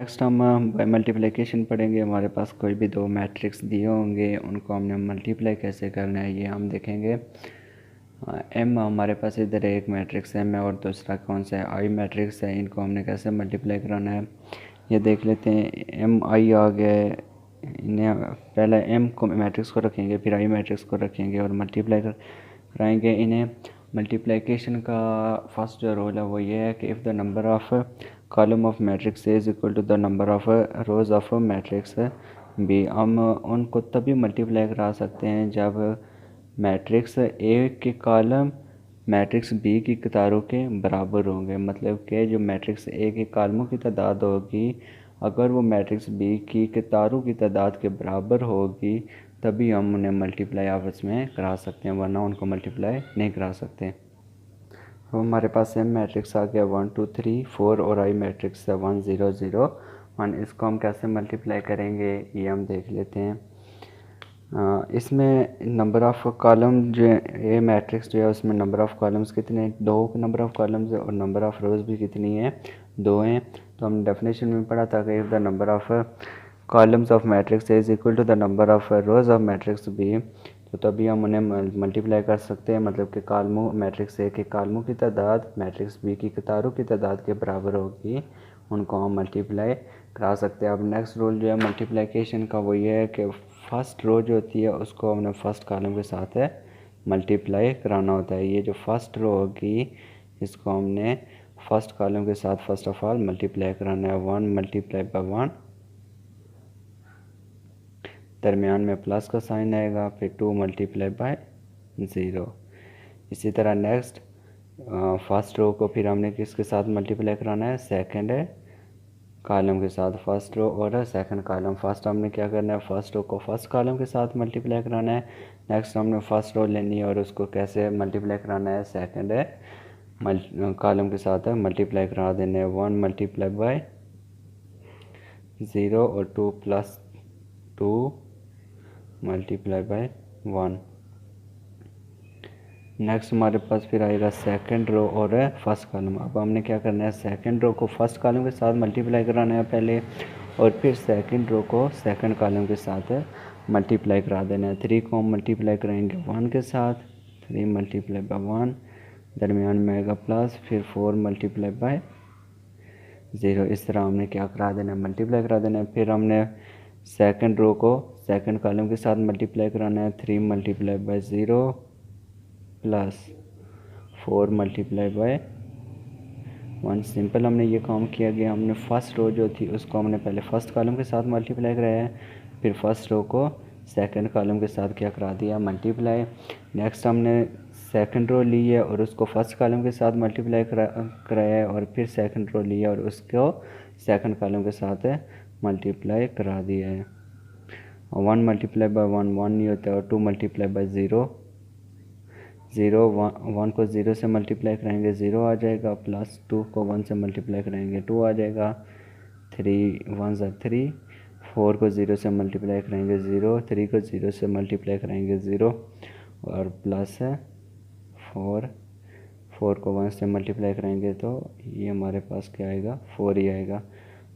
Next हम bye multiplication पढ़ेंगे। हमारे पास कोई भी दो मैट्रिक्स दिए होंगे, उनको हमने मल्टीप्लाई कैसे करना है ये हम देखेंगे। एम हमारे पास इधर एक मैट्रिक्स एम है और दूसरा कौन सा है, आई मैट्रिक्स है। इनको हमने कैसे मल्टीप्लाई कराना है ये देख लेते हैं। एम आई आ गया है, इन्हें पहले एम को मैट्रिक्स को रखेंगे, फिर आई मैट्रिक्स को रखेंगे और मल्टीप्लाई कराएंगे इन्हें। मल्टीप्लिकेशन का फर्स्ट जो रूल है वो ये है कि if the number of column of matrix is equal to the number of rows of matrix B. हम उनको तभी मल्टीप्लाई करा सकते हैं जब मैट्रिक्स ए के कॉलम मैट्रिक्स बी की कतारों के बराबर होंगे। मतलब कि जो मैट्रिक्स ए के कॉलमों की तादाद होगी, अगर वो मैट्रिक्स बी की कतारों की तादाद के बराबर होगी तभी हम उन्हें मल्टीप्लाई आपस में करा सकते हैं, वरना उनको मल्टीप्लाई नहीं करा सकते। तो हमारे पास एम मैट्रिक्स आ गया 1 2 3 4 और आई मैट्रिक्स है 1 0 0 1। इसको हम कैसे मल्टीप्लाई करेंगे ये हम देख लेते हैं। इसमें नंबर ऑफ़ कॉलम जो है, ए मैट्रिक्स जो है उसमें नंबर ऑफ़ कॉलम्स कितने हैं, 2 नंबर ऑफ़ कॉलम्स है और नंबर ऑफ़ रोज़ भी कितनी है, 2 हैं। तो हम डेफिनेशन में पढ़ा था कि if the number of columns of matrix is equal to the number of rows of matrix B, तो तभी हम उन्हें मल्टीप्लाई कर सकते हैं। मतलब कि कॉलमों मैट्रिक्स ए के कॉलमों की तादाद मैट्रिक्स बी की कतारों की तादाद के बराबर होगी, उनको हम मल्टीप्लाई करा सकते हैं। अब नेक्स्ट रूल जो है मल्टीप्लिकेशन का वो ये है कि फर्स्ट रो जो होती है उसको हमने फर्स्ट कॉलम के साथ है मल्टीप्लाई कराना होता है। ये जो फर्स्ट रो होगी इसको हमने फर्स्ट कॉलम के साथ फर्स्ट ऑफ ऑल मल्टीप्लाई कराना है। 1 मल्टीप्लाई बाय 1, दरमियान में प्लस का साइन आएगा, फिर 2 मल्टीप्लाई बाय 0। इसी तरह नेक्स्ट फर्स्ट रो को फिर हमने किसके साथ मल्टीप्लाई कराना है, सेकंड कॉलम के साथ। फर्स्ट रो और सेकंड कॉलम, फर्स्ट हमने क्या करना है, फर्स्ट रो को फर्स्ट कॉलम के साथ मल्टीप्लाई कराना है। नेक्स्ट हमने फर्स्ट रो लेनी है और उसको कैसे मल्टीप्लाई कराना है, सेकंड कॉलम के साथ मल्टीप्लाई करा देना है। 1 मल्टीप्लाई बाय 0 और 2 प्लस 2 मल्टीप्लाई बाय 1। नेक्स्ट हमारे पास फिर आएगा सेकंड रो और फर्स्ट कॉलम। अब हमने क्या करना है, सेकंड रो को फर्स्ट कॉलम के साथ मल्टीप्लाई कराना है पहले, और फिर सेकंड रो को सेकंड कॉलम के साथ मल्टीप्लाई करा देना है। 3 को हम मल्टीप्लाई कराएंगे 1 के साथ, 3 मल्टीप्लाई बाय 1, दरमियान में आएगा प्लस, फिर 4 मल्टीप्लाई बाय 0। इस तरह हमने क्या करा देना है, मल्टीप्लाई करा देना है। फिर हमने सेकंड रो को सेकंड कॉलम के साथ मल्टीप्लाई कराना है। 3 multiply by 0 plus 4 multiply by 1। Simple हमने ये काम किया गया। हमने फर्स्ट रो जो थी उसको हमने पहले फर्स्ट कॉलम के साथ मल्टीप्लाई कराया है, फिर फर्स्ट रो को सेकंड कॉलम के साथ क्या करा दिया, मल्टीप्लाई। नेक्स्ट हमने सेकंड रो ली है और उसको फर्स्ट कॉलम के साथ मल्टीप्लाई कराया है, और फिर सेकंड रो लिया और उसको सेकंड कॉलम के साथ मल्टीप्लाई करा दिया है। 1 मल्टीप्लाई बाय 1 1 नहीं होता है, और 2 मल्टीप्लाई बाय 0 0, 1 को 0 से मल्टीप्लाई कराएंगे 0 आ जाएगा, प्लस 2 को 1 से मल्टीप्लाई कराएंगे 2 आ जाएगा, 3 1 ज़ा 3, 4 को 0 से मल्टीप्लाई कराएंगे 0, 3 को 0 से मल्टीप्लाई कराएंगे 0, और प्लस है 4, 4 को 1 से मल्टीप्लाई कराएंगे तो ये हमारे पास क्या आएगा, 4 ही आएगा।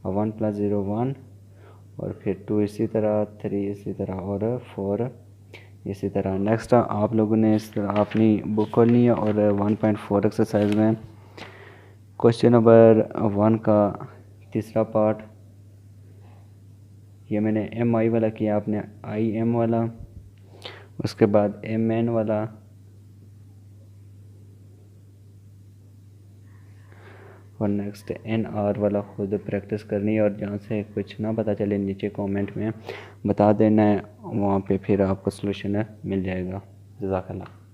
1 प्लस 0 1, और फिर 2 इसी तरह, 3 इसी तरह, और 4 इसी तरह। नेक्स्ट आप लोगों ने इस तरह अपनी बुक खोलनी है और 1.4 एक्सरसाइज में क्वेश्चन नंबर 1 का तीसरा पार्ट, ये मैंने एम आई वाला किया, आपने आई एम वाला, उसके बाद एम एन वाला, और नेक्स्ट एन आर वाला खुद प्रैक्टिस करनी है। और जहाँ से कुछ ना पता चले नीचे कमेंट में बता देना है, वहाँ पे फिर आपको सलूशन मिल जाएगा। जज़ाकल्लाह।